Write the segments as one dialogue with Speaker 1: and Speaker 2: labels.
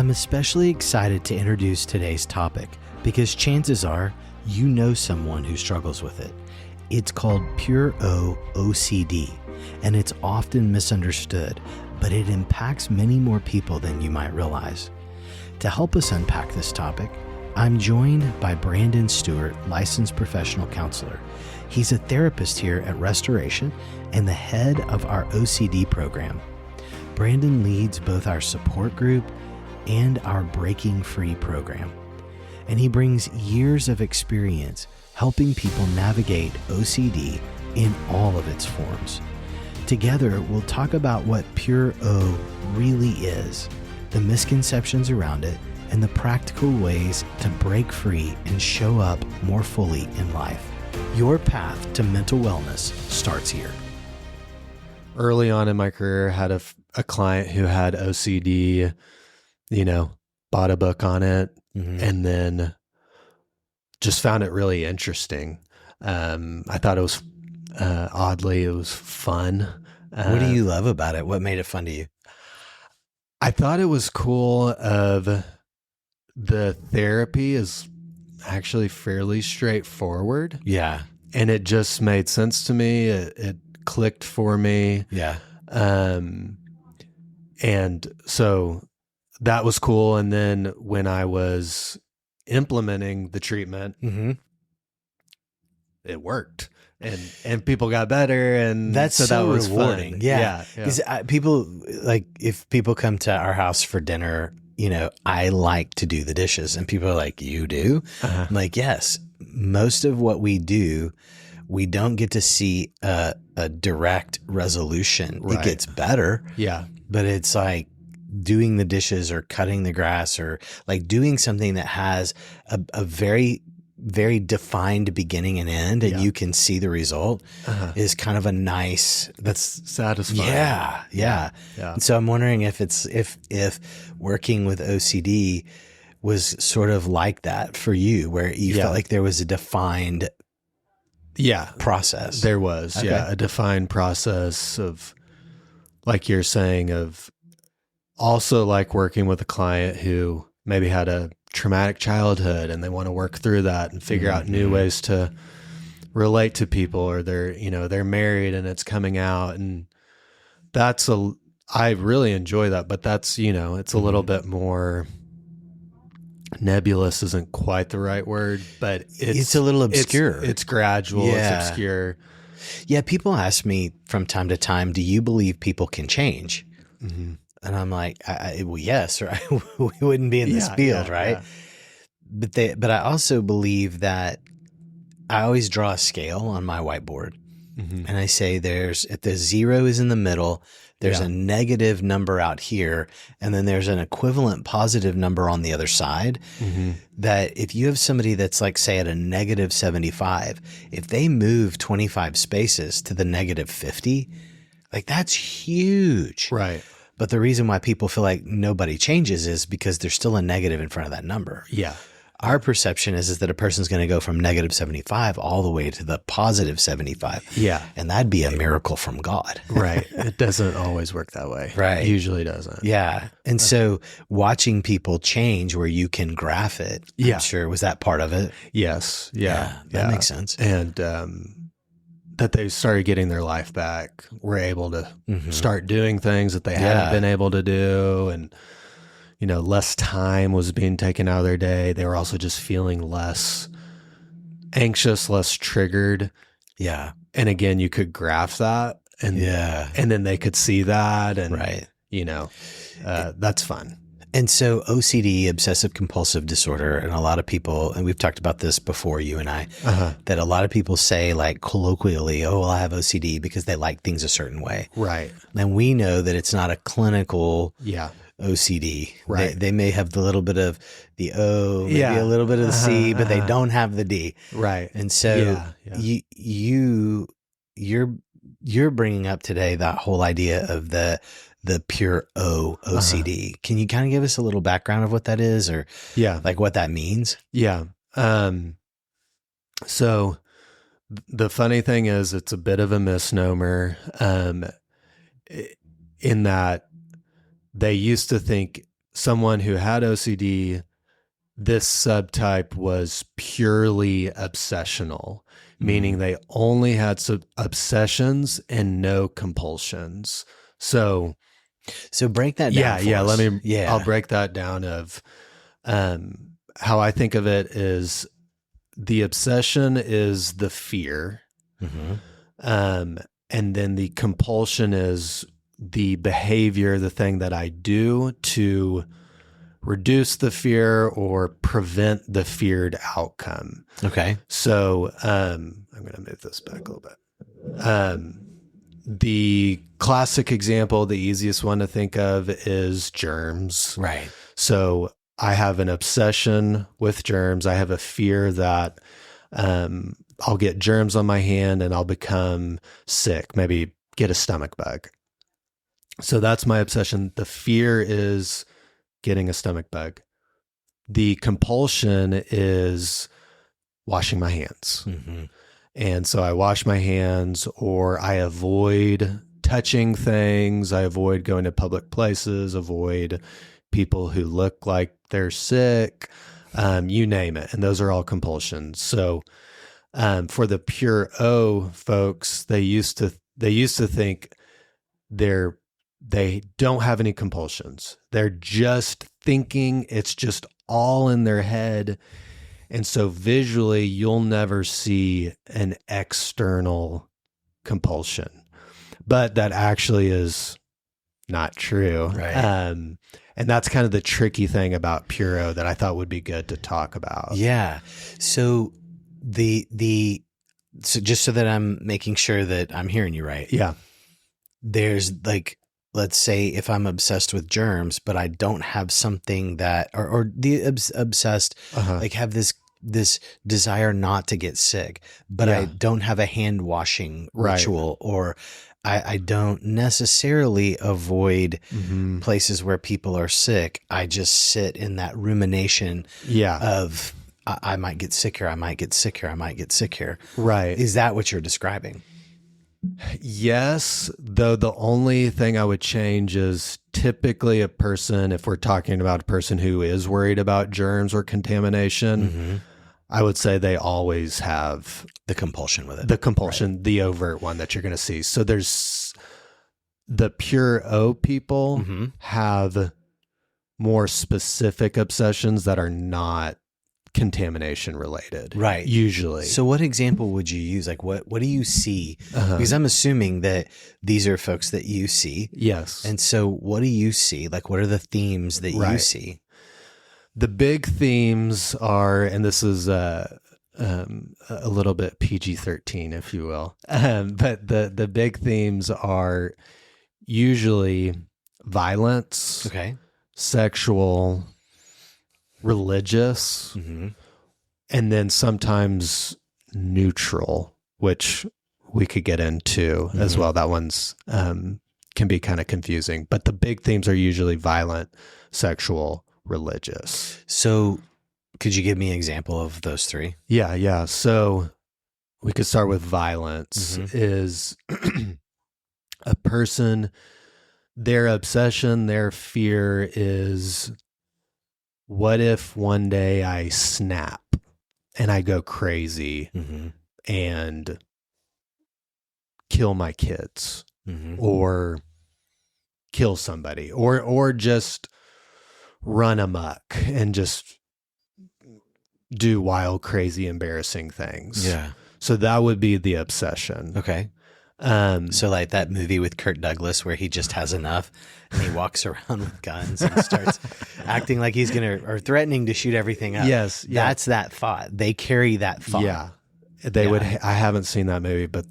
Speaker 1: I'm especially excited to introduce today's topic because chances are you know someone who struggles with it. It's called pure O OCD, and it's often misunderstood, but it impacts many more people than you might realize. To help us unpack this topic, I'm joined by Brandon Stewart, licensed professional counselor. He's a therapist here at Restoration and the head of our OCD program. Brandon leads both our support group and our Breaking Free program. And he brings years of experience helping people navigate OCD in all of its forms. Together, we'll talk about what pure O really is, the misconceptions around it, and the practical ways to break free and show up more fully in life. Your path to mental wellness starts here.
Speaker 2: Early on in my career, I had a client who had OCD, bought a book on it, and then just found it really interesting. I thought it was, oddly, it was fun.
Speaker 1: What do you love about it? What made it fun to you?
Speaker 2: I thought it was cool of the therapy is actually fairly straightforward.
Speaker 1: Yeah.
Speaker 2: And it just made sense to me. It clicked for me.
Speaker 1: Yeah.
Speaker 2: And so that was cool. And then when I was implementing the treatment, it worked, and people got better, and
Speaker 1: that's so
Speaker 2: that was
Speaker 1: rewarding.
Speaker 2: Fun.
Speaker 1: Yeah. Because people, like, if people come to our house for dinner, I like to do the dishes, and people are like, "You do?" I'm like, "Yes." Most of what we do, we don't get to see a direct resolution.
Speaker 2: Right.
Speaker 1: It gets better.
Speaker 2: Yeah.
Speaker 1: But it's like doing the dishes or cutting the grass or like doing something that has a very, very defined beginning and end, and you can see the result is kind of a nice,
Speaker 2: that's satisfying.
Speaker 1: Yeah. And so I'm wondering if working with OCD was sort of like that for you, where you felt like there was a defined process.
Speaker 2: There was, a defined process of, like you're saying, of also like working with a client who maybe had a traumatic childhood and they want to work through that and figure out new ways to relate to people, or they're married and it's coming out, and I really enjoy that, but that's, it's a little bit more nebulous isn't quite the right word, but
Speaker 1: it's a little obscure.
Speaker 2: It's gradual. It's obscure.
Speaker 1: Yeah. People ask me from time to time, do you believe people can change? And I'm like, well, yes, or we wouldn't be in this field, right? Yeah. But I also believe that I always draw a scale on my whiteboard, and I say if the 0 is in the middle, there's a negative number out here, and then there's an equivalent positive number on the other side. That if you have somebody that's like, say, at a negative 75, if they move 25 spaces to the negative 50, like that's huge.
Speaker 2: Right.
Speaker 1: But the reason why people feel like nobody changes is because there's still a negative in front of that number.
Speaker 2: Yeah.
Speaker 1: Our perception is that a person's going to go from negative 75 all the way to the positive 75.
Speaker 2: Yeah.
Speaker 1: And that'd be a miracle from God.
Speaker 2: Right. It doesn't always work that way.
Speaker 1: Right.
Speaker 2: It usually doesn't.
Speaker 1: Yeah. And so watching people change where you can graph it, I'm sure, was that part of it?
Speaker 2: Yes. Yeah.
Speaker 1: That makes sense.
Speaker 2: And that they started getting their life back, were able to start doing things that they hadn't been able to do, and less time was being taken out of their day. They were also just feeling less anxious, less triggered.
Speaker 1: Yeah.
Speaker 2: And again, you could graph that, and then they could see that, and that's fun.
Speaker 1: And so OCD, obsessive compulsive disorder, and a lot of people, and we've talked about this before, you and I, that a lot of people say, like, colloquially, "Oh, well, I have OCD," because they like things a certain way.
Speaker 2: Right.
Speaker 1: And we know that it's not a clinical OCD.
Speaker 2: Right.
Speaker 1: They may have the little bit of the O, maybe a little bit of the C, but they don't have the D.
Speaker 2: Right.
Speaker 1: And so you're bringing up today that whole idea of the pure O OCD. Can you kind of give us a little background of what that is, or like what that means?
Speaker 2: Yeah. So the funny thing is, it's a bit of a misnomer, in that they used to think someone who had OCD, this subtype was purely obsessional, meaning they only had obsessions and no compulsions. So
Speaker 1: break that down.
Speaker 2: I'll break that down of how I think of it is the obsession is the fear. And then the compulsion is the behavior, the thing that I do to reduce the fear or prevent the feared outcome.
Speaker 1: Okay.
Speaker 2: So I'm going to move this back a little bit. The classic example, the easiest one to think of is germs.
Speaker 1: Right.
Speaker 2: So I have an obsession with germs. I have a fear that I'll get germs on my hand and I'll become sick, maybe get a stomach bug. So that's my obsession. The fear is getting a stomach bug. The compulsion is washing my hands. And so I wash my hands, or I avoid touching things. I avoid going to public places, avoid people who look like they're sick, you name it. And those are all compulsions. So for the pure O folks, they used to think they don't have any compulsions. They're just thinking, it's just all in their head. And so visually, you'll never see an external compulsion. But that actually is not true.
Speaker 1: Right.
Speaker 2: And that's kind of the tricky thing about Puro that I thought would be good to talk about.
Speaker 1: Yeah. So so just so that I'm making sure that I'm hearing you right.
Speaker 2: Yeah.
Speaker 1: There's like, let's say if I'm obsessed with germs, but I don't have something that, or the obsessed, like have this desire not to get sick, but I don't have a hand washing ritual, or I don't necessarily avoid places where people are sick. I just sit in that rumination of I might get sick here. I might get sick here. I might get sick here.
Speaker 2: Right.
Speaker 1: Is that what you're describing?
Speaker 2: Yes, though the only thing I would change is typically a person, if we're talking about a person who is worried about germs or contamination, I would say they always have
Speaker 1: the compulsion with it.
Speaker 2: The compulsion, the overt one that you're going to see. So there's the pure O people have more specific obsessions that are not contamination related,
Speaker 1: right?
Speaker 2: Usually.
Speaker 1: So what example would you use? Like what do you see? Because I'm assuming that these are folks that you see.
Speaker 2: Yes.
Speaker 1: And so what do you see? Like what are the themes that you see?
Speaker 2: The big themes are, and this is a little bit PG-13, if you will, but the big themes are usually violence, sexual, religious, and then sometimes neutral, which we could get into as well. That one's can be kind of confusing, but the big themes are usually violent, sexual, religious.
Speaker 1: So could you give me an example of those three?
Speaker 2: Yeah. So we could start with violence is a person, their obsession, their fear is, what if one day I snap and I go crazy and kill my kids or kill somebody or just run amok and just do wild, crazy, embarrassing things.
Speaker 1: Yeah.
Speaker 2: So that would be the obsession.
Speaker 1: Okay. So like that movie with Kirk Douglas where he just has enough and he walks around with guns and starts acting like he's or threatening to shoot everything up.
Speaker 2: Yes. Yeah.
Speaker 1: That's that thought. They carry that thought.
Speaker 2: Yeah. They would, I haven't seen that movie, but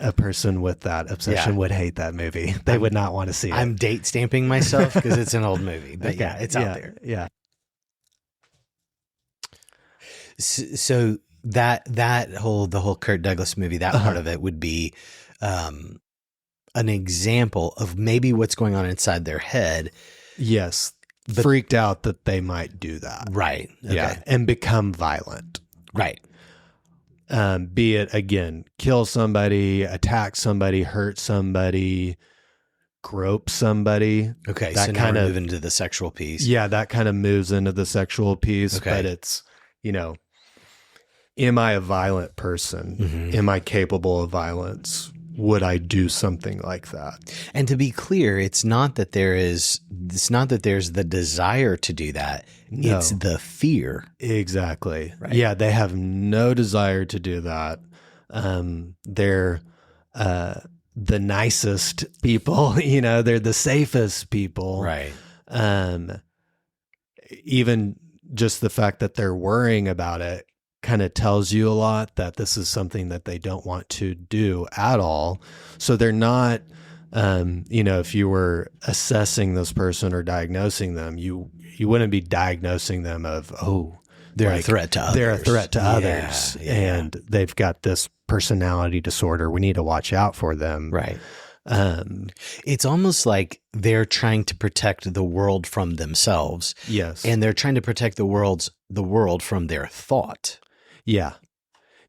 Speaker 2: a person with that obsession would hate that movie. They would not want to see it.
Speaker 1: I'm date stamping myself because it's an old movie, but it's out there.
Speaker 2: Yeah.
Speaker 1: So the whole Kirk Douglas movie, that part of it would be an example of maybe what's going on inside their head.
Speaker 2: Yes. Freaked out that they might do that.
Speaker 1: Right. Okay.
Speaker 2: Yeah. And become violent.
Speaker 1: Right.
Speaker 2: Be it, again, kill somebody, attack somebody, hurt somebody, grope somebody.
Speaker 1: Okay.
Speaker 2: That
Speaker 1: So now
Speaker 2: kind
Speaker 1: we're
Speaker 2: of
Speaker 1: moving into the sexual piece.
Speaker 2: Yeah, that kind of moves into the sexual piece,
Speaker 1: Okay.
Speaker 2: but it's, am I a violent person?
Speaker 1: Mm-hmm.
Speaker 2: Am I capable of violence? Would I do something like that?
Speaker 1: And to be clear, it's not that there's the desire to do that.
Speaker 2: No.
Speaker 1: It's the fear.
Speaker 2: Exactly.
Speaker 1: Right.
Speaker 2: Yeah, they have no desire to do that. They're the nicest people, they're the safest people.
Speaker 1: Right.
Speaker 2: Even just the fact that they're worrying about it kind of tells you a lot that this is something that they don't want to do at all. So they're not, if you were assessing this person or diagnosing them, you wouldn't be diagnosing them of,
Speaker 1: they're a threat to others.
Speaker 2: They're a threat to others.
Speaker 1: Yeah.
Speaker 2: And they've got this personality disorder. We need to watch out for them.
Speaker 1: Right. It's almost like they're trying to protect the world from themselves.
Speaker 2: Yes.
Speaker 1: And they're trying to protect the world from their thought.
Speaker 2: Yeah.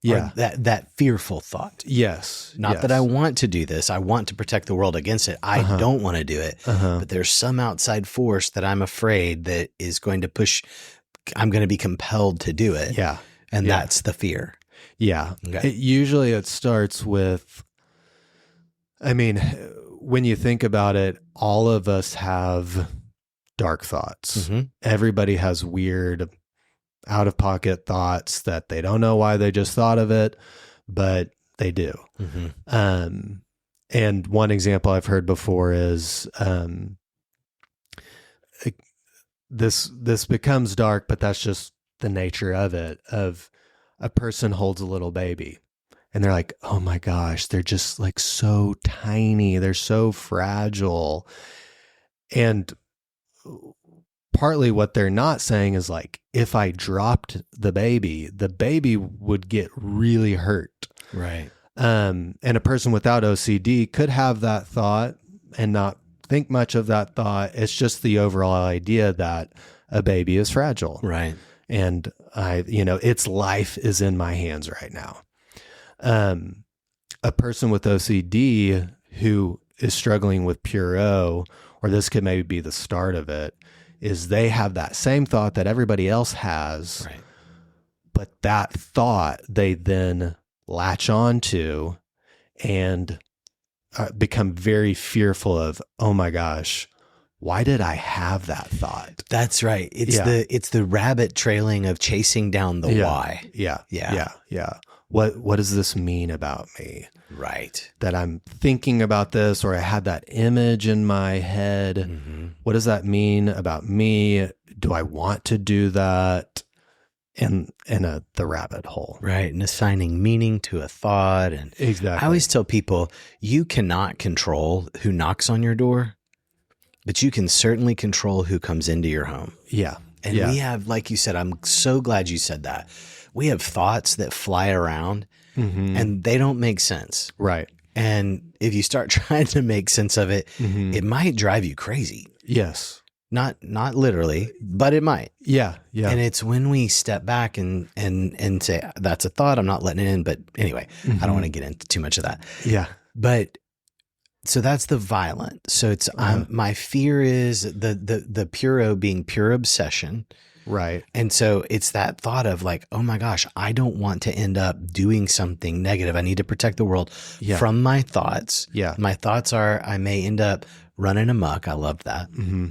Speaker 2: Yeah.
Speaker 1: Or that fearful thought.
Speaker 2: Yes.
Speaker 1: Not that I want to do this. I want to protect the world against it. I don't want to do it. But there's some outside force that I'm afraid that is going to push. I'm going to be compelled to do it.
Speaker 2: Yeah.
Speaker 1: And that's the fear.
Speaker 2: Yeah.
Speaker 1: Okay.
Speaker 2: Usually it starts with, when you think about it, all of us have dark thoughts.
Speaker 1: Mm-hmm.
Speaker 2: Everybody has weird out-of-pocket thoughts that they don't know why they just thought of it, but they do.
Speaker 1: Mm-hmm.
Speaker 2: And one example I've heard before is this becomes dark, but that's just the nature of it, of a person holds a little baby and they're like, oh my gosh, they're just like so tiny. They're so fragile. And partly what they're not saying is like, if I dropped the baby would get really hurt.
Speaker 1: Right.
Speaker 2: And a person without OCD could have that thought and not think much of that thought. It's just the overall idea that a baby is fragile.
Speaker 1: Right.
Speaker 2: And its life is in my hands right now. A person with OCD who is struggling with pure O, or this could maybe be the start of it, is they have that same thought that everybody else has,
Speaker 1: right.
Speaker 2: But that thought they then latch on to and become very fearful of, oh my gosh, why did I have that thought?
Speaker 1: That's right. It's the rabbit trailing of chasing down the why.
Speaker 2: Yeah. What does this mean about me?
Speaker 1: Right.
Speaker 2: That I'm thinking about this, or I had that image in my head. Mm-hmm. What does that mean about me? Do I want to do that? In the rabbit hole.
Speaker 1: Right. And assigning meaning to a thought. And
Speaker 2: exactly.
Speaker 1: I always tell people, you cannot control who knocks on your door, but you can certainly control who comes into your home.
Speaker 2: Yeah.
Speaker 1: And we have, like you said, I'm so glad you said that. We have thoughts that fly around and they don't make sense.
Speaker 2: Right.
Speaker 1: And if you start trying to make sense of it, it might drive you crazy.
Speaker 2: Yes.
Speaker 1: Not literally, but it might.
Speaker 2: Yeah. Yeah.
Speaker 1: And it's when we step back and say, that's a thought, I'm not letting it in. But anyway, I don't want to get into too much of that.
Speaker 2: Yeah.
Speaker 1: But so that's the violent. So it's my fear is the puro being pure obsession.
Speaker 2: Right.
Speaker 1: And so it's that thought of like, oh my gosh, I don't want to end up doing something negative. I need to protect the world from my thoughts. Yeah. My thoughts are, I may end up running amok. I love that. Mm-hmm.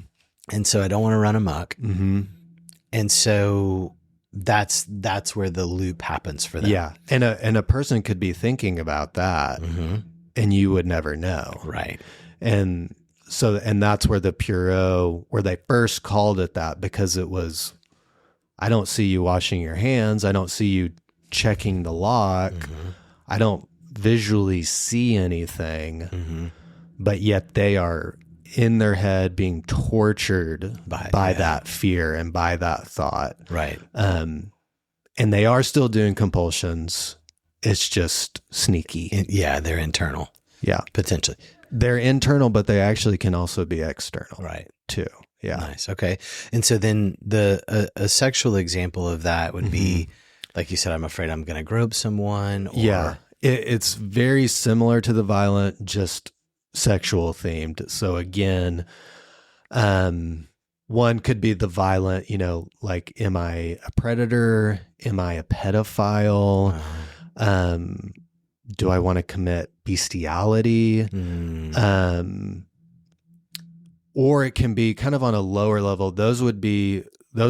Speaker 1: And so I don't want to run amok. Mm-hmm. And so that's where the loop happens for them.
Speaker 2: Yeah. And a person could be thinking about that and you would never know.
Speaker 1: Right.
Speaker 2: And that's where the puro, where they first called it that, because it was, I don't see you washing your hands. I don't see you checking the lock. Mm-hmm. I don't visually see anything, but yet they are in their head being tortured by that fear and by that thought.
Speaker 1: Right.
Speaker 2: And they are still doing compulsions. It's just sneaky.
Speaker 1: They're internal.
Speaker 2: Yeah.
Speaker 1: Potentially.
Speaker 2: They're internal, but they actually can also be external.
Speaker 1: Right.
Speaker 2: Too. Yeah.
Speaker 1: Nice. Okay. And so then a sexual example of that would be, like you said, I'm afraid I'm going to grope someone. Or...
Speaker 2: Yeah. It's very similar to the violent, just sexual themed. So again, one could be the violent, like, am I a predator? Am I a pedophile? Do I want to commit bestiality? Or it can be kind of on a lower level. Those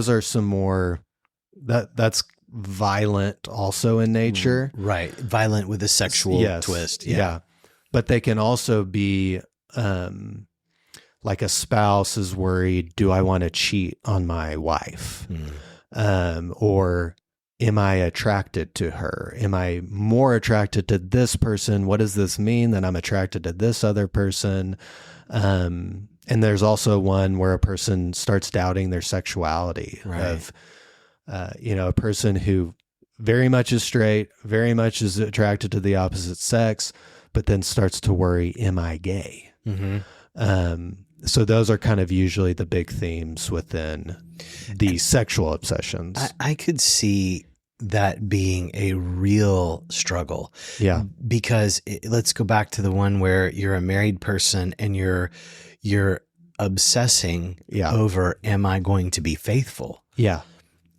Speaker 2: are some more, that's violent also in nature.
Speaker 1: Right. Violent with a sexual twist.
Speaker 2: Yeah. But they can also be, like a spouse is worried, do I want to cheat on my wife? Or am I attracted to her? Am I more attracted to this person? What does this mean that I'm attracted to this other person? And there's also one where a person starts doubting their sexuality, of, a person who very much is straight, very much is attracted to the opposite sex, but then starts to worry, am I gay? So those are kind of usually the big themes within the sexual obsessions.
Speaker 1: I could see that being a real struggle.
Speaker 2: Yeah.
Speaker 1: Because let's go back to the one where you're a married person and you're obsessing over, am I going to be faithful?
Speaker 2: Yeah.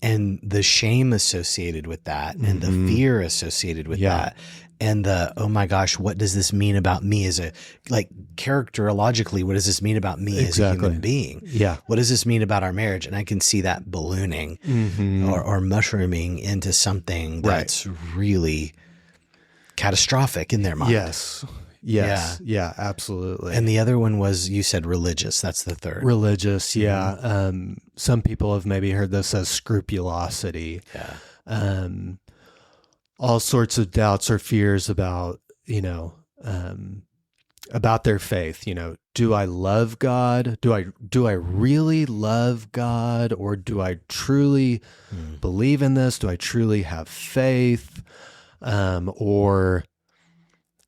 Speaker 1: And the shame associated with that and the fear associated with that. And the, oh my gosh, what does this mean about me as characterologically, what does this mean about me as a human being?
Speaker 2: Yeah.
Speaker 1: What does this mean about our marriage? And I can see that ballooning or mushrooming into something that's really catastrophic in their mind.
Speaker 2: Yes. Yeah, absolutely.
Speaker 1: And the other one was, you said religious. That's the third.
Speaker 2: Religious. Yeah. Some people have maybe heard this as scrupulosity.
Speaker 1: Yeah.
Speaker 2: All sorts of doubts or fears about, about their faith. Do I love God? Do I really love God? Or do I truly believe in this? Do I truly have faith? Or,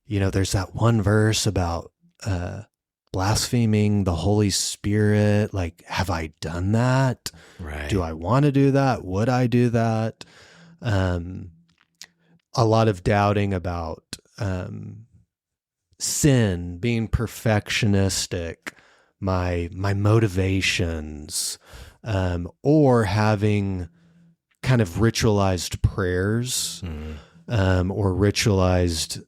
Speaker 2: there's that one verse about, blaspheming the Holy Spirit. Like, have I done that?
Speaker 1: Right.
Speaker 2: Do I want to do that? Would I do that? A lot of doubting about sin, being perfectionistic, my motivations, or having kind of ritualized prayers, or ritualized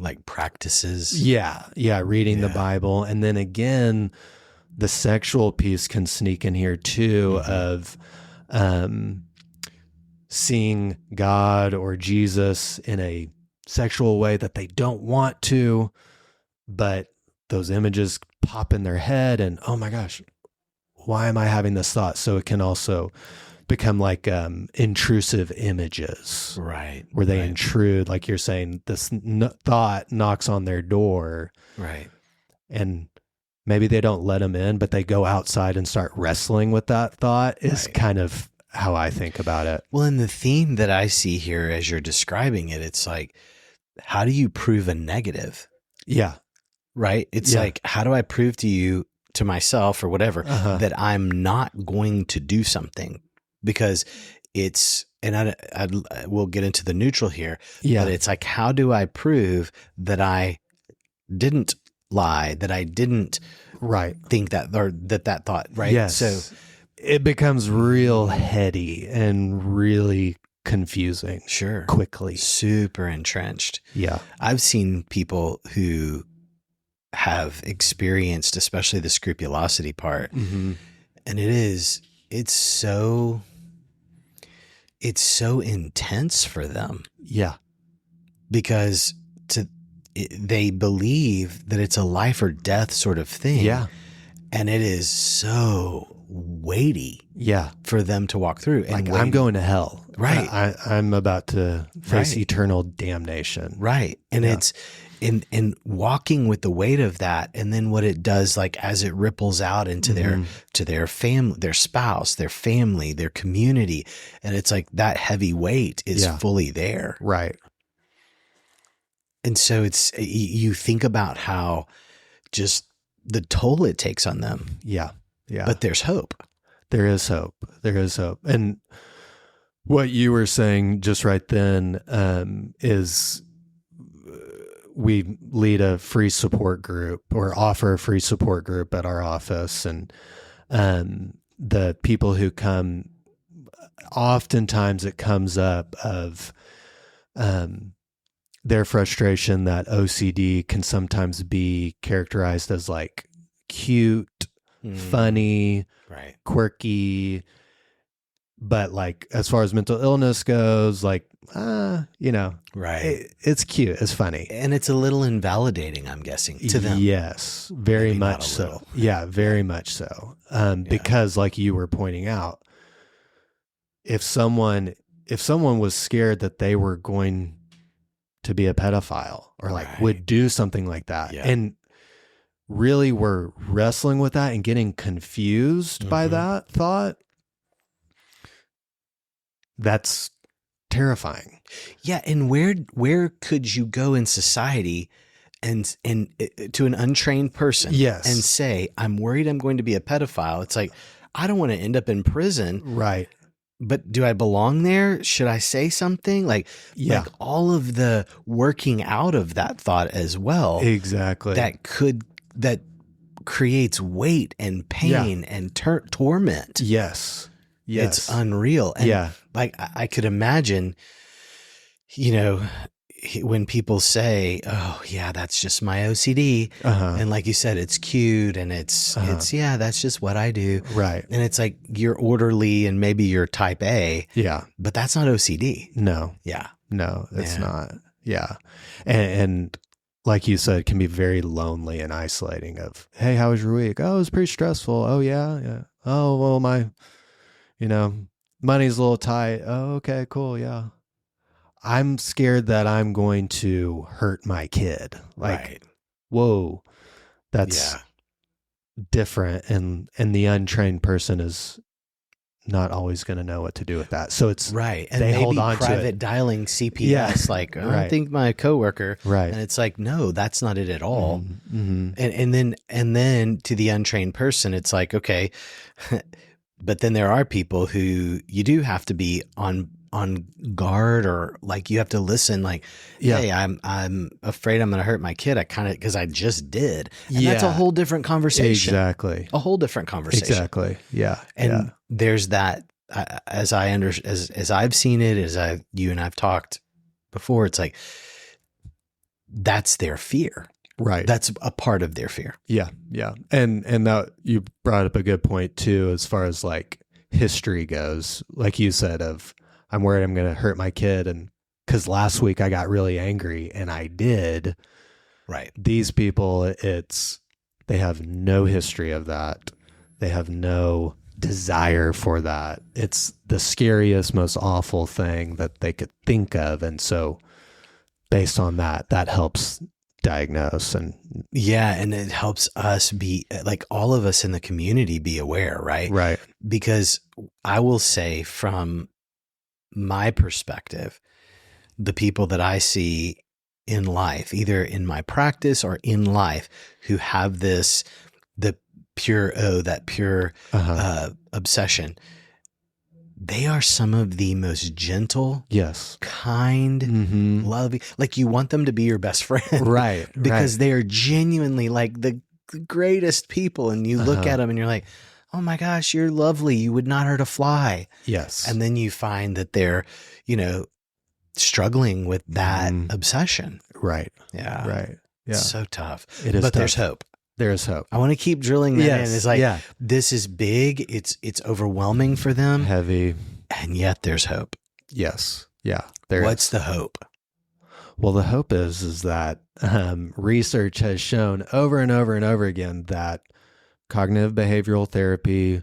Speaker 1: like practices.
Speaker 2: Yeah, reading the Bible. And then again, the sexual piece can sneak in here too, of seeing God or Jesus in a sexual way that they don't want to, but those images pop in their head and, oh my gosh, why am I having this thought? So it can also become like intrusive images,
Speaker 1: right?
Speaker 2: Where they intrude, like you're saying, this thought knocks on their door,
Speaker 1: right?
Speaker 2: And maybe they don't let them in, but they go outside and start wrestling with that thought. Is kind of how I think about it.
Speaker 1: Well, and the theme that I see here as you're describing it, it's like, how do you prove a negative?
Speaker 2: Yeah.
Speaker 1: Right? It's like, how do I prove to you, to myself or whatever, that I'm not going to do something? Because it's, and I we'll get into the neutral here, but it's like, how do I prove that I didn't lie, that I didn't think that, or that thought, right?
Speaker 2: Yes. So it becomes real heady and really confusing.
Speaker 1: Sure.
Speaker 2: Quickly.
Speaker 1: Super entrenched.
Speaker 2: Yeah.
Speaker 1: I've seen people who have experienced, especially the scrupulosity part. And it's so intense for them.
Speaker 2: Yeah.
Speaker 1: Because they believe that it's a life or death sort of thing.
Speaker 2: Yeah.
Speaker 1: And it is so weighty for them to walk through. And
Speaker 2: like, I'm going to hell.
Speaker 1: Right.
Speaker 2: I'm about to face eternal damnation.
Speaker 1: Right. And it's in walking with the weight of that. And then what it does, like, as it ripples out into their family, their spouse, their family, their community. And it's like that heavy weight is fully there.
Speaker 2: Right.
Speaker 1: And so you think about how just the toll it takes on them.
Speaker 2: Yeah. Yeah.
Speaker 1: But there's hope.
Speaker 2: There is hope. There is hope. And what you were saying just right then is we lead a free support group or offer a free support group at our office. And the people who come, oftentimes it comes up of their frustration that OCD can sometimes be characterized as like cute, funny,
Speaker 1: right,
Speaker 2: quirky, but like as far as mental illness goes, like
Speaker 1: right,
Speaker 2: it's cute, it's funny,
Speaker 1: and it's a little invalidating, I'm guessing, to them.
Speaker 2: Yes, very
Speaker 1: Maybe
Speaker 2: much
Speaker 1: not a
Speaker 2: so.
Speaker 1: little.
Speaker 2: Yeah, very much so. Because like you were pointing out, if someone was scared that they were going to be a pedophile or like
Speaker 1: Right.
Speaker 2: would do something like that,
Speaker 1: Yeah.
Speaker 2: and really were wrestling with that and getting confused by that thought, that's terrifying.
Speaker 1: Yeah, and where could you go in society and to an untrained person
Speaker 2: Yes.
Speaker 1: and say, I'm worried I'm going to be a pedophile? It's like, I don't want to end up in prison,
Speaker 2: Right.
Speaker 1: but do I belong there? Should I say something? Like all of the working out of that thought as well.
Speaker 2: Exactly.
Speaker 1: That creates weight and pain and torment.
Speaker 2: Yes.
Speaker 1: It's unreal. And like I could imagine, when people say, "Oh, yeah, that's just my OCD," and like you said, it's cute and it's that's just what I do,
Speaker 2: right?
Speaker 1: And it's like you're orderly and maybe you're type A, but that's not OCD.
Speaker 2: No, it's not. Yeah, and like you said, it can be very lonely and isolating. Of, hey, how was your week? Oh, it was pretty stressful. Oh yeah. Oh well, my, money's a little tight. Oh, okay, cool, yeah. I'm scared that I'm going to hurt my kid. Like, whoa, that's different. And the untrained person is not always going to know what to do with that. So it's
Speaker 1: right. And
Speaker 2: they
Speaker 1: maybe
Speaker 2: hold on
Speaker 1: private
Speaker 2: to it.
Speaker 1: dialing CPS, like, I think my coworker.
Speaker 2: Right.
Speaker 1: And it's like, no, that's not it at all.
Speaker 2: Mm-hmm.
Speaker 1: And then to the untrained person, it's like, okay, but then there are people who you do have to be on guard, or like you have to listen, like, hey, I'm afraid I'm going to hurt my kid. Because I just did. And that's a whole different conversation.
Speaker 2: Exactly.
Speaker 1: A whole different conversation.
Speaker 2: Exactly. Yeah.
Speaker 1: And there's that, as I've seen it, you and I've talked before, it's like, that's their fear.
Speaker 2: Right.
Speaker 1: That's a part of their fear.
Speaker 2: Yeah. Yeah. And that you brought up a good point too, as far as like history goes, like you said, of, I'm worried I'm going to hurt my kid. And because last week I got really angry, and I did.
Speaker 1: Right.
Speaker 2: These people, they have no history of that. They have no desire for that. It's the scariest, most awful thing that they could think of. And so based on that helps diagnose. And
Speaker 1: and it helps us be, like, all of us in the community be aware. Right. Because I will say, from my perspective, the people that I see in life, either in my practice or in life, who have the pure obsession, they are some of the most gentle, kind, loving, like you want them to be your best friend.
Speaker 2: Right.
Speaker 1: Because they are genuinely like the greatest people. And you look at them and you're like, oh my gosh, you're lovely. You would not hurt a fly.
Speaker 2: Yes.
Speaker 1: And then you find that they're, struggling with that obsession.
Speaker 2: Right.
Speaker 1: Yeah.
Speaker 2: Right. Yeah.
Speaker 1: It's so tough.
Speaker 2: It is.
Speaker 1: But
Speaker 2: tough.
Speaker 1: There's hope.
Speaker 2: There is hope.
Speaker 1: I want to keep drilling that in. It's like, this is big. It's overwhelming for them.
Speaker 2: Heavy.
Speaker 1: And yet there's hope.
Speaker 2: Yes. Yeah.
Speaker 1: What's the hope?
Speaker 2: Well, the hope is that research has shown over and over and over again that cognitive behavioral therapy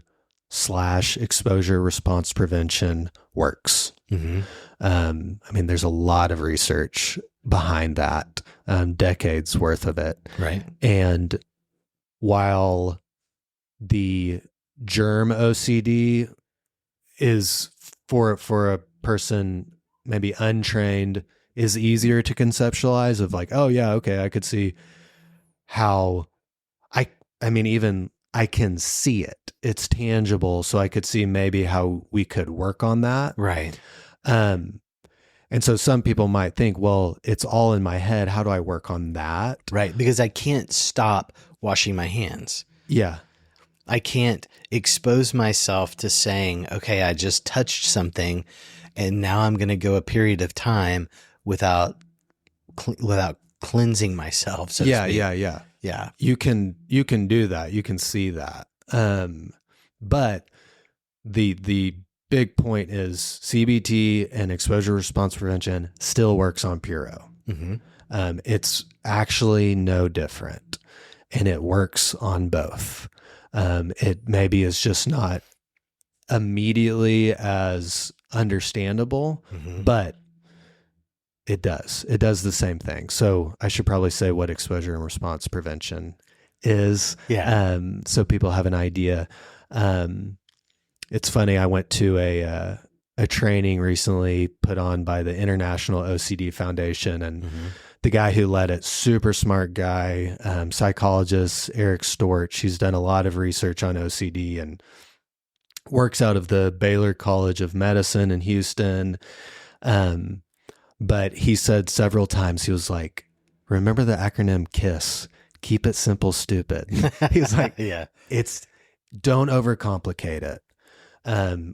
Speaker 2: / exposure response prevention works.
Speaker 1: Mm-hmm.
Speaker 2: I mean, there's a lot of research behind that, decades worth of it.
Speaker 1: Right.
Speaker 2: And while the germ OCD is for a person maybe untrained is easier to conceptualize, of like, oh yeah, okay, I could see how I mean, even I can see it. It's tangible. So I could see maybe how we could work on that.
Speaker 1: Right.
Speaker 2: And so some people might think, well, it's all in my head. How do I work on that?
Speaker 1: Right. Because I can't stop washing my hands.
Speaker 2: Yeah.
Speaker 1: I can't expose myself to saying, okay, I just touched something and now I'm going to go a period of time without cleansing myself. So to speak.
Speaker 2: Yeah. You can do that. You can see that. But the big point is CBT and exposure response prevention still works on Puro.
Speaker 1: Mm-hmm.
Speaker 2: It's actually no different, and it works on both. It maybe is just not immediately as understandable,
Speaker 1: Mm-hmm.
Speaker 2: but it does. It does the same thing. So I should probably say what exposure and response prevention is.
Speaker 1: Yeah.
Speaker 2: So people have an idea. It's funny. I went to a training recently put on by the International OCD Foundation, and
Speaker 1: Mm-hmm.
Speaker 2: the guy who led it, super smart guy, psychologist, Eric Stewart. She's done a lot of research on OCD and works out of the Baylor College of Medicine in Houston. But he said several times, he was like, remember the acronym KISS, keep it simple, stupid. He was like,
Speaker 1: yeah,
Speaker 2: don't overcomplicate it.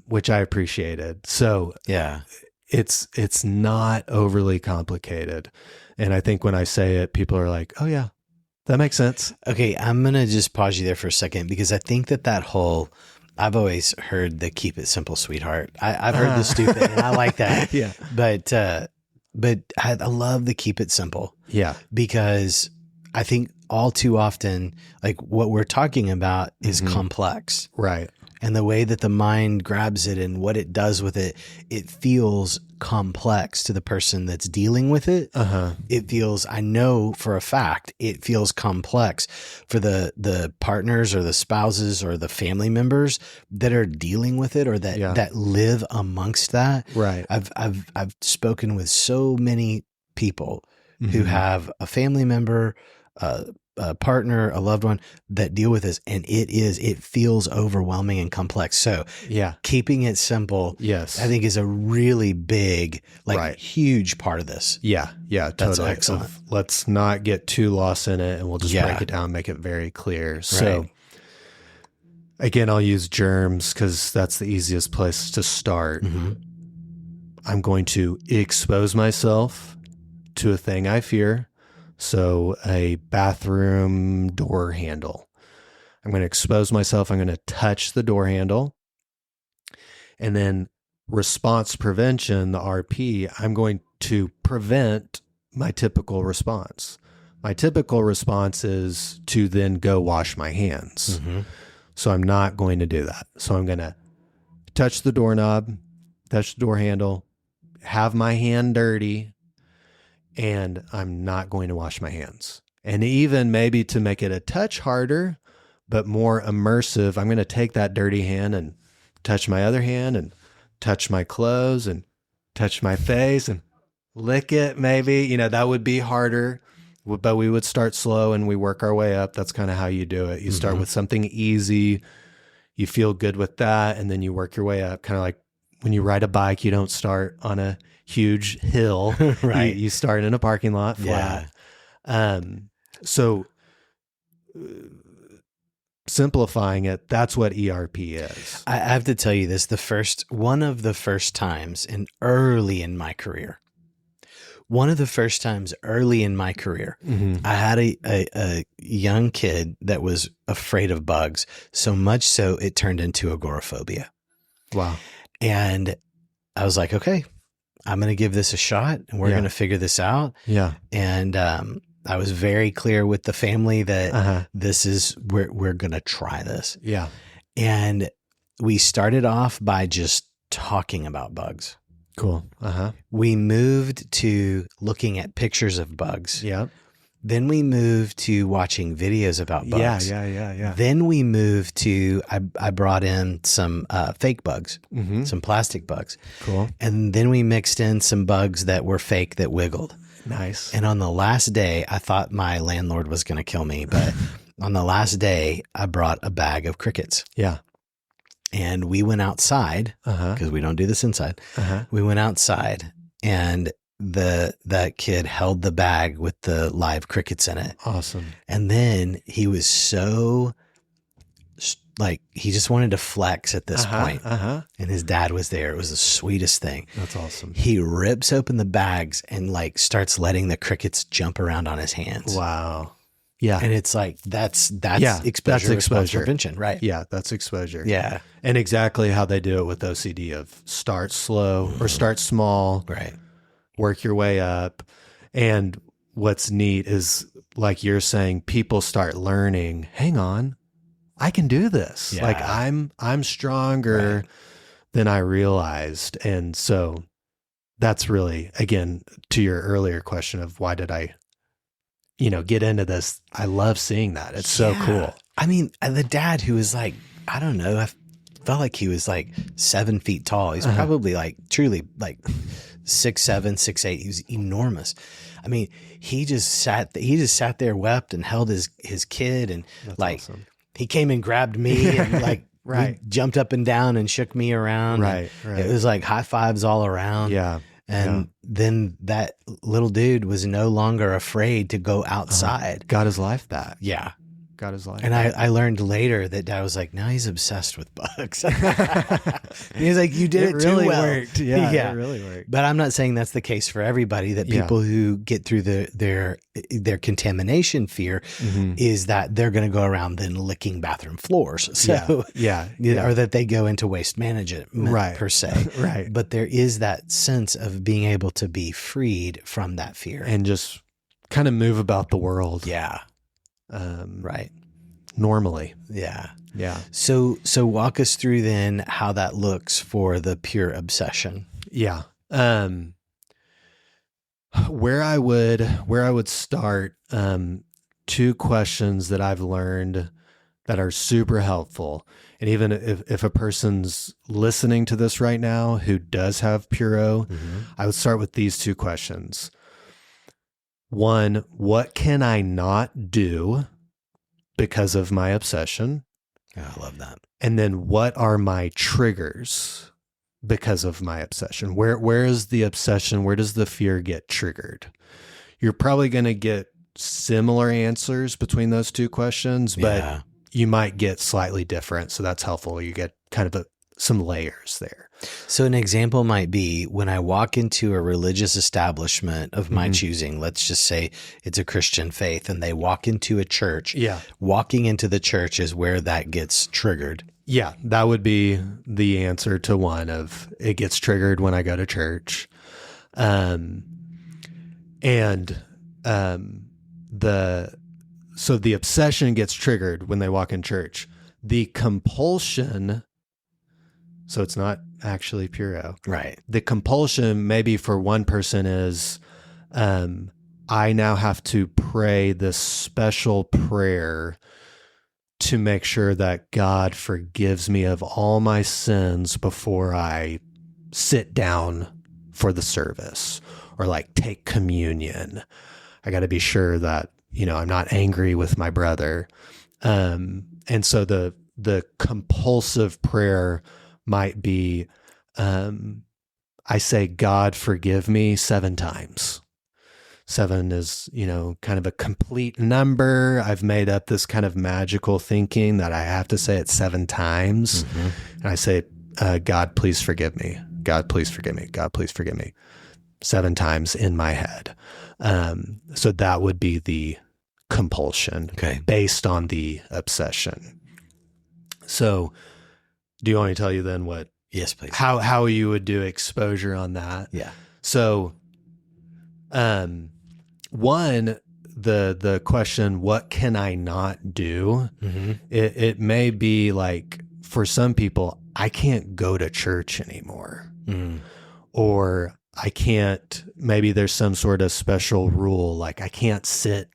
Speaker 2: Which I appreciated. So
Speaker 1: yeah,
Speaker 2: it's not overly complicated. And I think when I say it, people are like, oh yeah, that makes sense.
Speaker 1: Okay, I'm going to just pause you there for a second because I think that whole, I've always heard the keep it simple, sweetheart. I've heard the stupid and I like that.
Speaker 2: Yeah.
Speaker 1: But I love the keep it simple.
Speaker 2: Yeah.
Speaker 1: Because I think all too often, like what we're talking about is complex.
Speaker 2: Right.
Speaker 1: And the way that the mind grabs it and what it does with it, it feels complex to the person that's dealing with it. It feels, I know for a fact, it feels complex for the partners or the spouses or the family members that are dealing with it or that live amongst that.
Speaker 2: Right.
Speaker 1: I've spoken with so many people who have a family member, a partner, a loved one that deal with this, and it feels overwhelming and complex. So keeping it simple,
Speaker 2: yes,
Speaker 1: I think is a really big, huge part of this.
Speaker 2: Yeah,
Speaker 1: That's
Speaker 2: totally.
Speaker 1: excellent.
Speaker 2: Let's not get too lost in it, and we'll just break it down, make it very clear. So again, I'll use germs because that's the easiest place to start. I'm going to expose myself to a thing I fear. So a bathroom door handle. I'm going to expose myself. I'm going to touch the door handle. And then response prevention, the RP, I'm going to prevent my typical response. My typical response is to then go wash my hands. So I'm not going to do that. So I'm going to touch the doorknob, touch the door handle, have my hand dirty, and I'm not going to wash my hands. And even maybe to make it a touch harder, but more immersive, I'm going to take that dirty hand and touch my other hand and touch my clothes and touch my face and lick it maybe. That would be harder, but we would start slow and we work our way up. That's kind of how you do it. You start with something easy. You feel good with that. And then you work your way up, kind of like when you ride a bike, you don't start on a huge hill, right? You start in a parking lot flat. So simplifying it, that's what ERP is.
Speaker 1: I have to tell you this, one of the first times early in my career, I had a young kid that was afraid of bugs, so much so it turned into agoraphobia.
Speaker 2: Wow.
Speaker 1: And I was like, okay, I'm going to give this a shot and we're going to figure this out.
Speaker 2: Yeah.
Speaker 1: And I was very clear with the family that this is, we're going to try this.
Speaker 2: Yeah.
Speaker 1: And we started off by just talking about bugs.
Speaker 2: Cool.
Speaker 1: We moved to looking at pictures of bugs.
Speaker 2: Yeah.
Speaker 1: Then we moved to watching videos about bugs.
Speaker 2: Yeah.
Speaker 1: Then we moved to, I brought in some fake bugs, some plastic bugs.
Speaker 2: Cool.
Speaker 1: And then we mixed in some bugs that were fake that wiggled.
Speaker 2: Nice.
Speaker 1: And on the last day, I thought my landlord was going to kill me, but on the last day, I brought a bag of crickets.
Speaker 2: Yeah.
Speaker 1: And we went outside because we don't do this inside. We went outside and that kid held the bag with the live crickets in it.
Speaker 2: Awesome.
Speaker 1: And then he was so like, he just wanted to flex at this point. And his dad was there. It was the sweetest thing.
Speaker 2: That's awesome.
Speaker 1: He rips open the bags and like starts letting the crickets jump around on his hands.
Speaker 2: Wow. Yeah.
Speaker 1: And it's like, that's
Speaker 2: exposure
Speaker 1: response prevention, right?
Speaker 2: Yeah. That's exposure.
Speaker 1: Yeah.
Speaker 2: And exactly how they do it with OCD of start slow or start small,
Speaker 1: Right.
Speaker 2: work your way up. And what's neat is, like you're saying, people start learning, hang on, I can do this.
Speaker 1: Yeah.
Speaker 2: Like I'm stronger than I realized. And so that's really, again, to your earlier question of why did I, get into this? I love seeing that. It's so cool.
Speaker 1: I mean, the dad who was like, I don't know, I felt like he was like 7 feet tall. He's probably like truly like 6'7", 6'8". He was enormous. I mean, he just sat there, wept and held his kid. And
Speaker 2: That's
Speaker 1: like,
Speaker 2: awesome.
Speaker 1: He came and grabbed me and like
Speaker 2: Right.
Speaker 1: we jumped up and down and shook me around.
Speaker 2: Right.
Speaker 1: It was like high fives all around.
Speaker 2: Yeah.
Speaker 1: And then that little dude was no longer afraid to go outside.
Speaker 2: Got his life back.
Speaker 1: Yeah.
Speaker 2: Got his life
Speaker 1: And
Speaker 2: back.
Speaker 1: I learned later that Dad was like, now he's obsessed with bugs. And he's like, you did it
Speaker 2: really
Speaker 1: too well.
Speaker 2: worked. Yeah,
Speaker 1: Yeah.
Speaker 2: It really worked.
Speaker 1: But I'm not saying that's the case for everybody, that people who get through their contamination fear is that they're going to go around then licking bathroom floors. So,
Speaker 2: yeah.
Speaker 1: or that they go into waste management per se.
Speaker 2: Right.
Speaker 1: But there is that sense of being able to be freed from that fear.
Speaker 2: And just kind of move about the world.
Speaker 1: Yeah. Right.
Speaker 2: Normally.
Speaker 1: Yeah.
Speaker 2: Yeah.
Speaker 1: So walk us through then how that looks for the pure obsession.
Speaker 2: Yeah. Where I would start, 2 questions that I've learned that are super helpful. And even if a person's listening to this right now who does have Puro, I would start with these 2 questions. 1, what can I not do because of my obsession?
Speaker 1: Oh, I love that.
Speaker 2: And then what are my triggers because of my obsession? Where is the obsession? Where does the fear get triggered? You're probably going to get similar answers between those 2 questions, but you might get slightly different. So that's helpful. You get kind of some layers there.
Speaker 1: So an example might be when I walk into a religious establishment of my choosing, let's just say it's a Christian faith, and they walk into a church.
Speaker 2: Yeah.
Speaker 1: Walking into the church is where that gets triggered.
Speaker 2: Yeah. That would be the answer to one of it gets triggered when I go to church. So the obsession gets triggered when they walk in church. The compulsion, so it's not actually Puro.
Speaker 1: Right.
Speaker 2: The compulsion maybe for one person is, I now have to pray this special prayer to make sure that God forgives me of all my sins before I sit down for the service or like take communion. I got to be sure that, I'm not angry with my brother. And so the compulsive prayer might be, I say, God, forgive me 7 times. 7 is, kind of a complete number. I've made up this kind of magical thinking that I have to say it 7 times. And I say, God, please forgive me. God, please forgive me. God, please forgive me. 7 times in my head. So that would be the compulsion based on the obsession. So do you want me to tell you then what?
Speaker 1: Yes, please.
Speaker 2: How you would do exposure on that?
Speaker 1: Yeah.
Speaker 2: So, one, the question, what can I not do? It may be like, for some people, I can't go to church anymore. Or I can't, maybe there's some sort of special rule, like I can't sit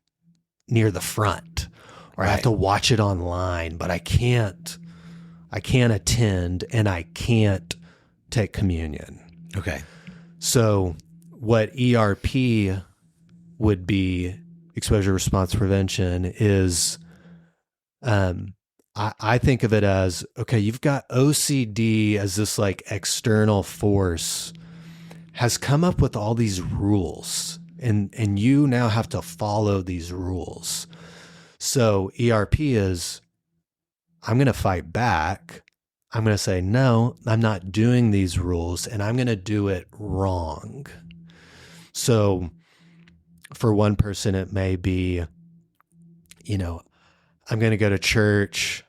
Speaker 2: near the front, or I have to watch it online, but I can't attend and I can't take communion. Okay. So what ERP would be, exposure response prevention, is, I think of it as, okay, you've got OCD as this like external force. has come up with all these rules, and you now have to follow these rules. So ERP is, I'm going to fight back. I'm going to say, no, I'm not doing these rules, and I'm going to do it wrong. So for one person, it may be, I'm going to go to church,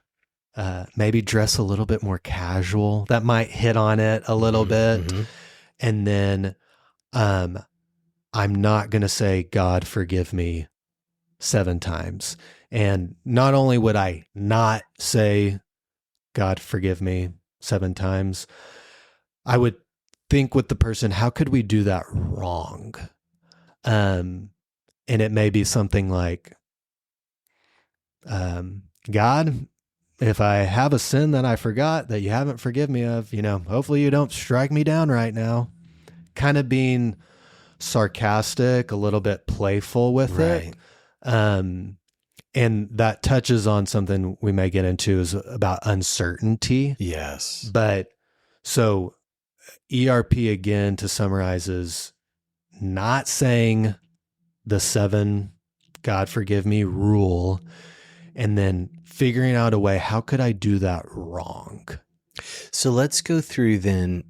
Speaker 2: maybe dress a little bit more casual. That might hit on it a little bit.
Speaker 1: Mm-hmm.
Speaker 2: And then I'm not going to say, God, forgive me 7 times. And not only would I not say, God, forgive me 7 times, I would think with the person, how could we do that wrong? And it may be something like, God, if I have a sin that I forgot that you haven't forgiven me of, hopefully you don't strike me down right now. Kind of being sarcastic, a little bit playful with it. And that touches on something we may get into is about uncertainty.
Speaker 1: Yes.
Speaker 2: But so ERP, again, to summarize, is not saying the 7 God forgive me rule, and then figuring out a way, how could I do that wrong?
Speaker 1: So let's go through then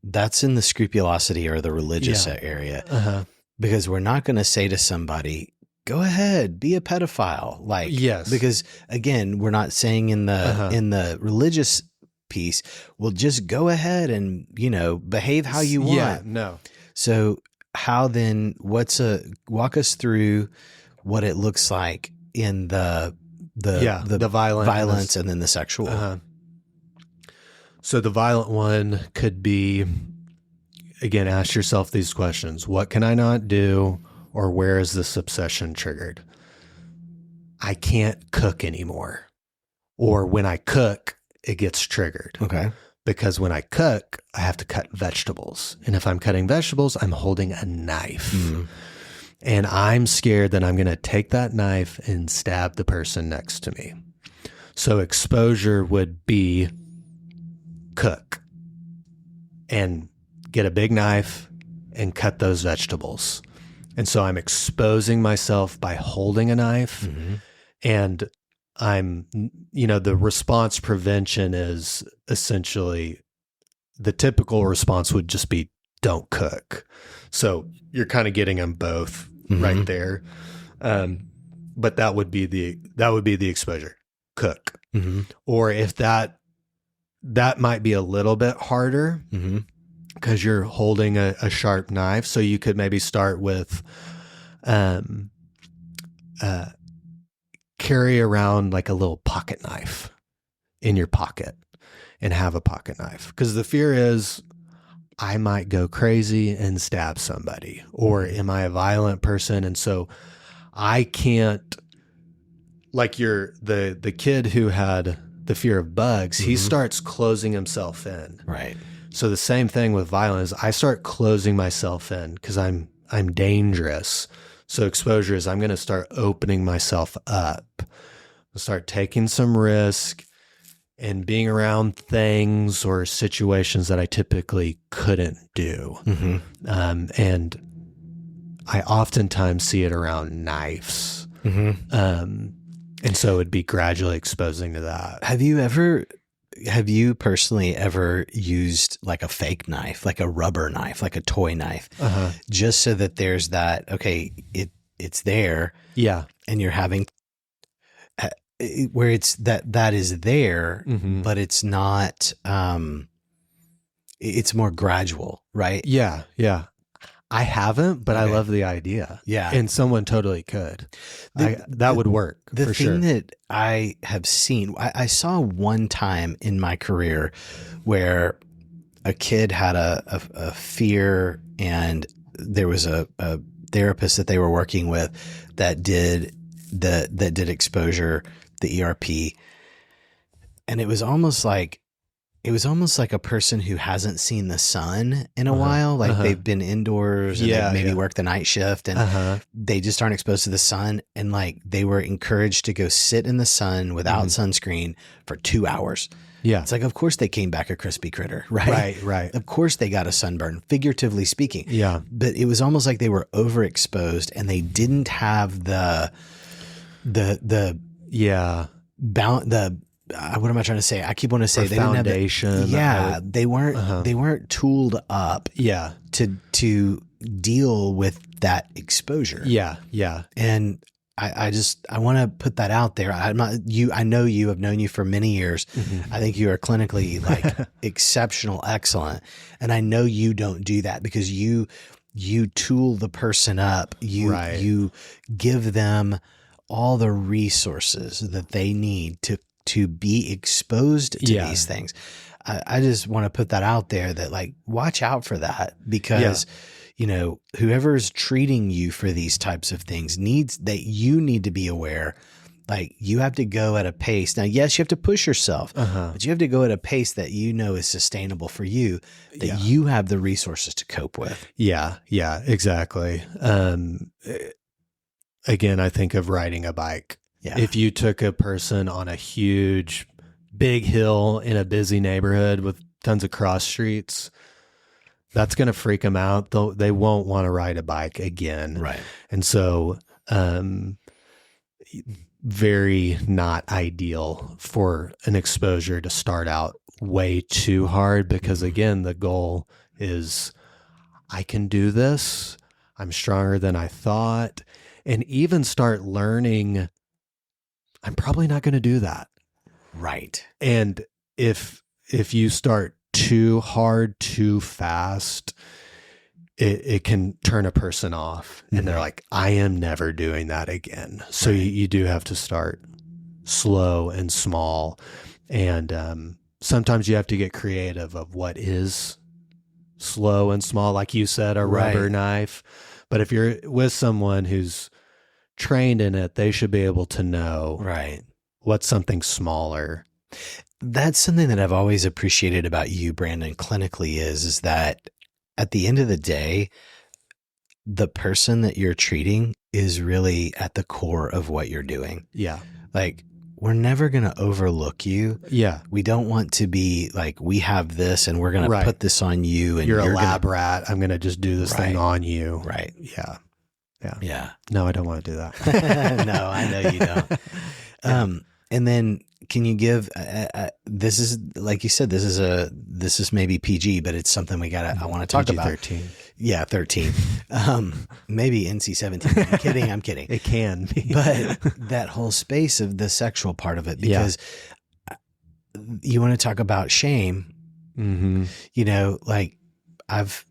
Speaker 1: that's in the scrupulosity or the religious area.
Speaker 2: Uh-huh.
Speaker 1: Because we're not going to say to somebody, go ahead, be a pedophile.
Speaker 2: Yes.
Speaker 1: Because again, we're not saying in the religious piece, well, just go ahead and, behave how you want.
Speaker 2: Yeah, no.
Speaker 1: So how then, walk us through what it looks like in the violence and then the sexual.
Speaker 2: Uh-huh. So the violent one could be, again, ask yourself these questions. What can I not do? Or where is this obsession triggered? I can't cook anymore. Or when I cook, it gets triggered.
Speaker 1: Okay.
Speaker 2: Because when I cook, I have to cut vegetables. And if I'm cutting vegetables, I'm holding a knife. Mm-hmm. And I'm scared that I'm going to take that knife and stab the person next to me. So exposure would be cook and get a big knife and cut those vegetables. And so I'm exposing myself by holding a knife. Mm-hmm. And I'm, the response prevention is essentially, the typical response would just be don't cook. So you're kind of getting them both right there. But that would be the exposure, cook. Mm-hmm. Or if that might be a little bit harder because you're holding a sharp knife. So you could maybe start with, carry around like a little pocket knife in your pocket and have a pocket knife. Because the fear is, I might go crazy and stab somebody, or am I a violent person? And so I can't, like the kid who had the fear of bugs, he starts closing himself in.
Speaker 1: Right.
Speaker 2: So the same thing with violence, I start closing myself in because I'm dangerous. So exposure is I'm going to start opening myself up. I'll start taking some risk and being around things or situations that I typically couldn't do. Mm-hmm. And I oftentimes see it around knives. Mm-hmm. And so it'd be gradually exposing to that.
Speaker 1: Have you personally ever used like a fake knife, like a rubber knife, like a toy knife, just so that there's that, okay, it's there.
Speaker 2: Yeah.
Speaker 1: And you're having where it's that is there, but it's not, it's more gradual, right?
Speaker 2: Yeah. Yeah. I haven't, but I love the idea.
Speaker 1: Yeah.
Speaker 2: And someone totally could. That would work for sure.
Speaker 1: The thing that I have seen, I saw one time in my career where a kid had a fear, and there was a therapist that they were working with that did exposure, the ERP. And it was almost like a person who hasn't seen the sun in a while. Like they've been indoors and they maybe work the night shift and they just aren't exposed to the sun. And like they were encouraged to go sit in the sun without sunscreen for 2 hours.
Speaker 2: Yeah.
Speaker 1: It's like, of course they came back a crispy critter, right?
Speaker 2: Right.
Speaker 1: Of course they got a sunburn, figuratively speaking.
Speaker 2: Yeah.
Speaker 1: But it was almost like they were overexposed and they didn't have what am I trying to say? I keep wanting to say
Speaker 2: or
Speaker 1: they
Speaker 2: foundation.
Speaker 1: Didn't have they weren't tooled up to deal with that exposure.
Speaker 2: Yeah.
Speaker 1: And I want to put that out there. I know you. I've known you for many years.
Speaker 2: Mm-hmm.
Speaker 1: I think you are clinically like exceptional, excellent. And I know you don't do that because you tool the person up. You give them all the resources that they need to be exposed to these things. I just want to put that out there that like, watch out for that because whoever's treating you for these types of things you need to be aware. Like you have to go at a pace. Now, yes, you have to push yourself, but you have to go at a pace that is sustainable for you, that you have the resources to cope with.
Speaker 2: Yeah, exactly. Again, I think of riding a bike.
Speaker 1: Yeah.
Speaker 2: If you took a person on a huge, big hill in a busy neighborhood with tons of cross streets, that's going to freak them out. They won't want to ride a bike again.
Speaker 1: Right.
Speaker 2: And so, very not ideal for an exposure to start out way too hard because again, the goal is I can do this. I'm stronger than I thought. And even start learning, I'm probably not going to do that.
Speaker 1: Right.
Speaker 2: And if you start too hard, too fast, it can turn a person off. And they're like, I am never doing that again. So you do have to start slow and small. And sometimes you have to get creative of what is slow and small. Like you said, a rubber knife. But if you're with someone who's trained in it, they should be able to know what's something smaller.
Speaker 1: That's something that I've always appreciated about you, Brandon, clinically is that at the end of the day, the person that you're treating is really at the core of what you're doing.
Speaker 2: Yeah.
Speaker 1: Like, we're never going to overlook you.
Speaker 2: Yeah.
Speaker 1: We don't want to be like, we have this and we're going to put this on you. And
Speaker 2: you're a lab rat. I'm going to just do this thing on you.
Speaker 1: Right.
Speaker 2: Yeah. No, I don't want to do that.
Speaker 1: No, I know you don't. And then can you give, this is, like you said, this is maybe PG, but it's something I want to talk
Speaker 2: PG
Speaker 1: about.
Speaker 2: 13.
Speaker 1: Yeah, 13. Maybe NC-17. I'm kidding.
Speaker 2: It can be.
Speaker 1: But that whole space of the sexual part of it, because you want to talk about shame.
Speaker 2: Mm-hmm.
Speaker 1: Like I've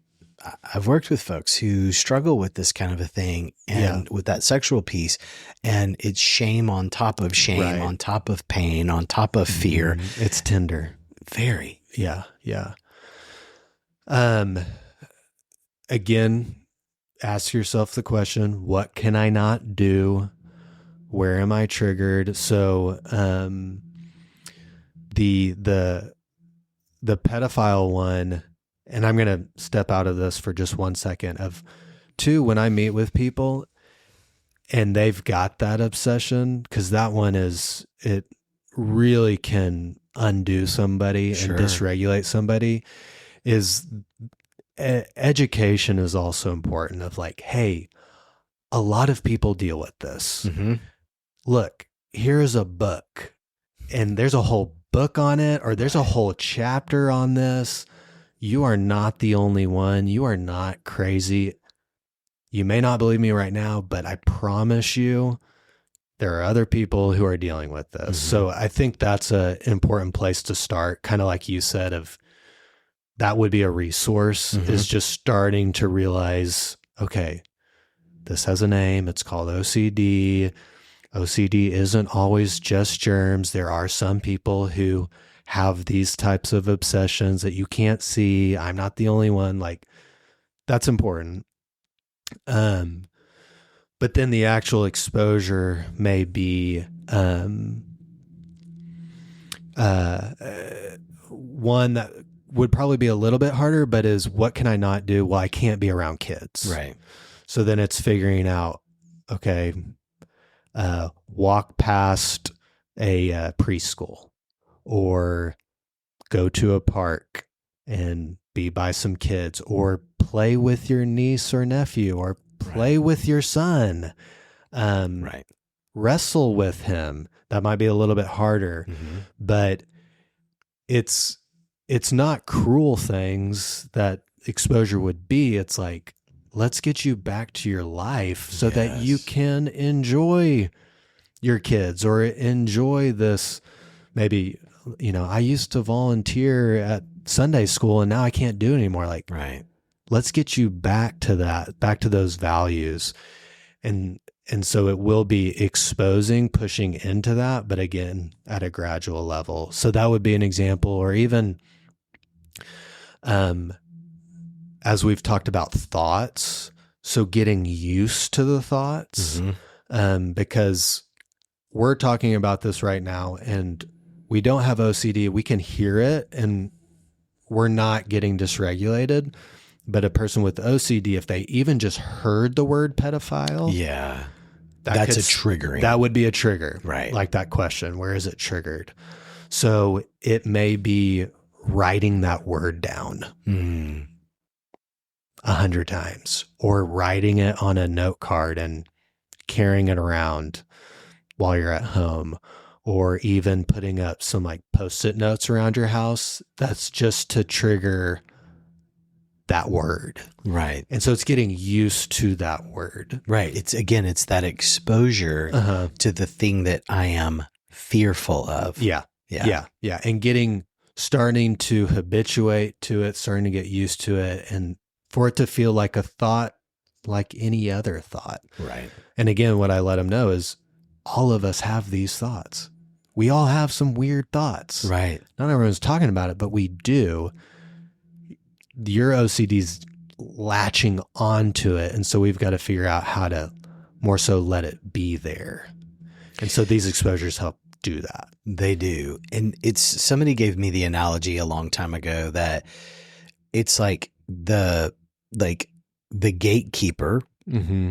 Speaker 1: worked with folks who struggle with this kind of a thing and with that sexual piece, and it's shame on top of shame, on top of pain, on top of fear.
Speaker 2: It's tender.
Speaker 1: Very.
Speaker 2: Yeah. Again, ask yourself the question, what can I not do? Where am I triggered? So, the pedophile one, and I'm going to step out of this for just 1 second when I meet with people and they've got that obsession, because that one it really can undo somebody and dysregulate somebody, is education is also important of like, hey, a lot of people deal with this. Mm-hmm. Look, here's a book and there's a whole book on it, or there's a whole chapter on this. You are not the only one. You are not crazy. You may not believe me right now, but I promise you there are other people who are dealing with this. Mm-hmm. So I think that's an important place to start. Kind of like you said, that would be a resource, is just starting to realize, okay, this has a name. It's called OCD. OCD isn't always just germs. There are some people who have these types of obsessions that you can't see. I'm not the only one. Like, that's important. But then the actual exposure may be one that would probably be a little bit harder, but is, what can I not do? Well, I can't be around kids.
Speaker 1: Right.
Speaker 2: So then it's figuring out, okay, walk past a preschool, or go to a park and be by some kids, or play with your niece or nephew, or play with your son. Wrestle with him. That might be a little bit harder, but it's not cruel things that exposure would be. It's like, let's get you back to your life so that you can enjoy your kids or enjoy this. Maybe, I used to volunteer at Sunday school and now I can't do it anymore. Like, let's get you back to that, back to those values. And so it will be exposing, pushing into that, but again, at a gradual level. So that would be an example, or even, as we've talked about thoughts, so getting used to the thoughts, because we're talking about this right now and we don't have OCD. We can hear it and we're not getting dysregulated. But a person with OCD, if they even just heard the word pedophile, that's a triggering. That would be a trigger, right? Like that question, where is it triggered? So it may be writing that word down 100 times, or writing it on a note card and carrying it around while you're at home, or even putting up some like Post-it notes around your house. That's just to trigger that word. Right. And so it's getting used to that word.
Speaker 1: Right. It's that exposure to the thing that I am fearful of.
Speaker 2: Yeah. And starting to habituate to it, starting to get used to it, and for it to feel like a thought, like any other thought.
Speaker 1: Right.
Speaker 2: And again, what I let them know is all of us have these thoughts. We all have some weird thoughts.
Speaker 1: Right.
Speaker 2: Not everyone's talking about it, but we do. Your OCD's latching onto it. And so we've got to figure out how to more so let it be there. And so these exposures help do that.
Speaker 1: They do. And somebody gave me the analogy a long time ago that it's like the gatekeeper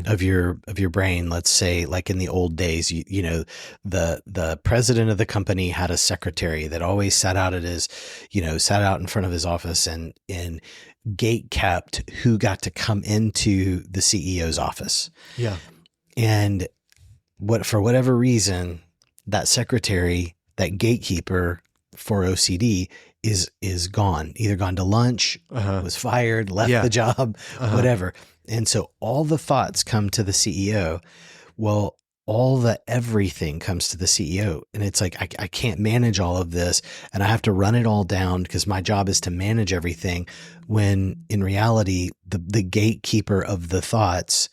Speaker 1: of your brain. Let's say, like in the old days, the president of the company had a secretary that always sat out in front of his office and gate kept who got to come into the CEO's office.
Speaker 2: Yeah.
Speaker 1: And for whatever reason, that secretary, that gatekeeper for OCD is gone, either gone to lunch, was fired, left the job, whatever. And so all the thoughts come to the CEO. Well, everything comes to the CEO. And it's like, I can't manage all of this and I have to run it all down because my job is to manage everything, when in reality, the gatekeeper of the thoughts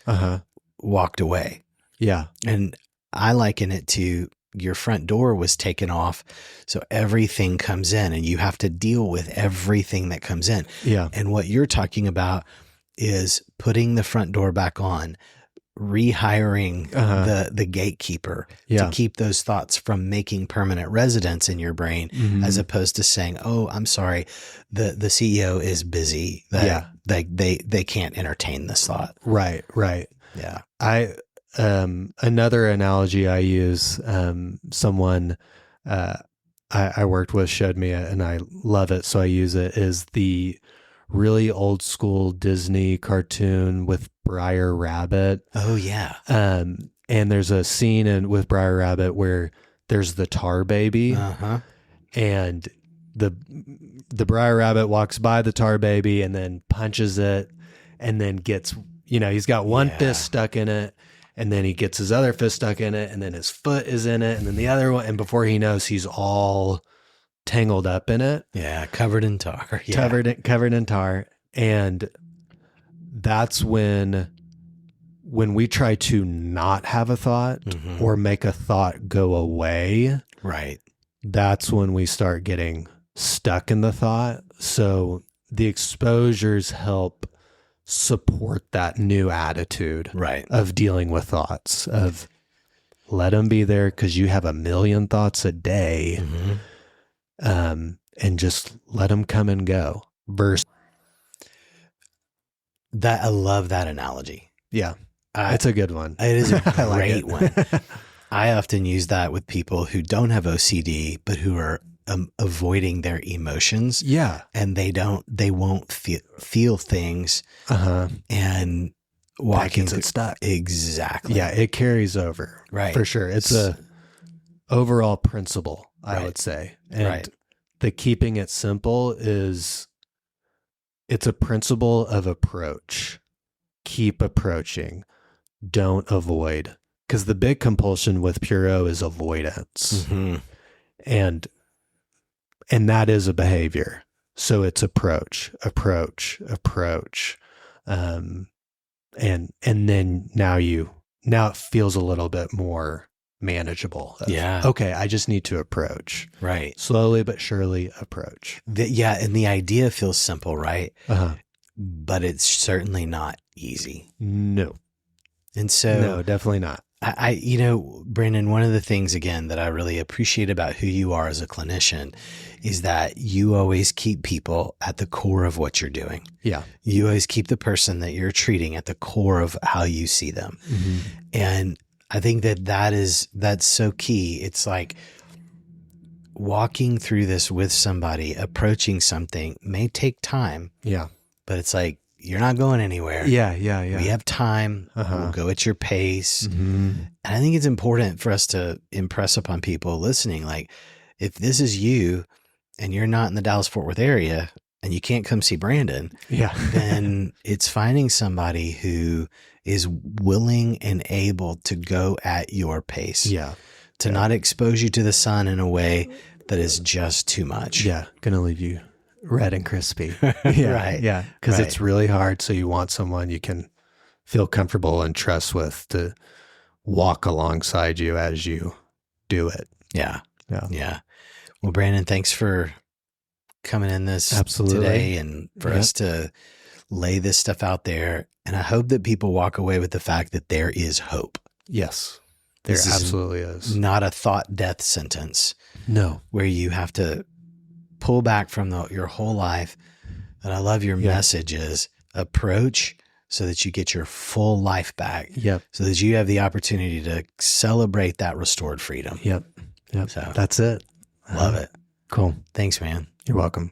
Speaker 1: walked away.
Speaker 2: Yeah.
Speaker 1: And I liken it to your front door was taken off. So everything comes in and you have to deal with everything that comes in.
Speaker 2: Yeah.
Speaker 1: And what you're talking about is putting the front door back on, rehiring the gatekeeper to keep those thoughts from making permanent residence in your brain, as opposed to saying, oh, I'm sorry, the CEO is busy. They can't entertain this thought.
Speaker 2: Right.
Speaker 1: Yeah.
Speaker 2: Another analogy I use, someone I worked with showed me it and I love it, so I use it, is the really old school Disney cartoon with Briar Rabbit.
Speaker 1: Oh yeah.
Speaker 2: And there's a scene with Briar Rabbit where there's the tar baby, and the Briar Rabbit walks by the tar baby and then punches it, and then gets, he's got one fist stuck in it, and then he gets his other fist stuck in it, and then his foot is in it, and then the other one, and before he knows, he's all tangled up in it.
Speaker 1: Yeah, covered in tar.
Speaker 2: Yeah. Covered in tar. And that's when we try to not have a thought or make a thought go away.
Speaker 1: Right.
Speaker 2: That's when we start getting stuck in the thought. So the exposures help support that new attitude of dealing with thoughts, of let them be there because you have a million thoughts a day. And just let them come and go. Versus
Speaker 1: that, I love that analogy.
Speaker 2: Yeah, it's a good one.
Speaker 1: It is a great one. I often use that with people who don't have OCD, but who are avoiding their emotions.
Speaker 2: Yeah.
Speaker 1: And they won't feel things. And walking
Speaker 2: it stuck.
Speaker 1: Exactly.
Speaker 2: Yeah. It carries over.
Speaker 1: Right.
Speaker 2: For sure. It's a overall principle, I would say. And the keeping it simple it's a principle of approach. Keep approaching. Don't avoid. Because the big compulsion with Pure O is avoidance. And that is a behavior. So it's approach. And then now it feels a little bit more manageable. Okay, I just need to approach.
Speaker 1: Right.
Speaker 2: Slowly but surely approach.
Speaker 1: And the idea feels simple, right? But it's certainly not easy.
Speaker 2: No.
Speaker 1: And so
Speaker 2: no, definitely not.
Speaker 1: Brandon, one of the things, again, that I really appreciate about who you are as a clinician is that you always keep people at the core of what you're doing.
Speaker 2: Yeah.
Speaker 1: You always keep the person that you're treating at the core of how you see them. And I think that's so key. It's like walking through this with somebody, approaching something may take time.
Speaker 2: Yeah.
Speaker 1: But it's like, you're not going anywhere.
Speaker 2: Yeah.
Speaker 1: We have time. We'll go at your pace. And I think it's important for us to impress upon people listening, like, if this is you and you're not in the Dallas-Fort Worth area and you can't come see Brandon, then it's finding somebody who is willing and able to go at your pace. To not expose you to the sun in a way that is just too much.
Speaker 2: Gonna leave you red and crispy. Because it's really hard. So you want someone you can feel comfortable and trust with to walk alongside you as you do it.
Speaker 1: Yeah. Well, Brandon, thanks for coming in this today and for us to lay this stuff out there. And I hope that people walk away with the fact that there is hope.
Speaker 2: Yes, there absolutely is.
Speaker 1: Not a thought death sentence.
Speaker 2: No.
Speaker 1: Where you have to pull back from your whole life. And I love your message is approach so that you get your full life back. So that you have the opportunity to celebrate that restored freedom.
Speaker 2: So
Speaker 1: that's it. Love it.
Speaker 2: Cool.
Speaker 1: Thanks, man.
Speaker 2: You're welcome.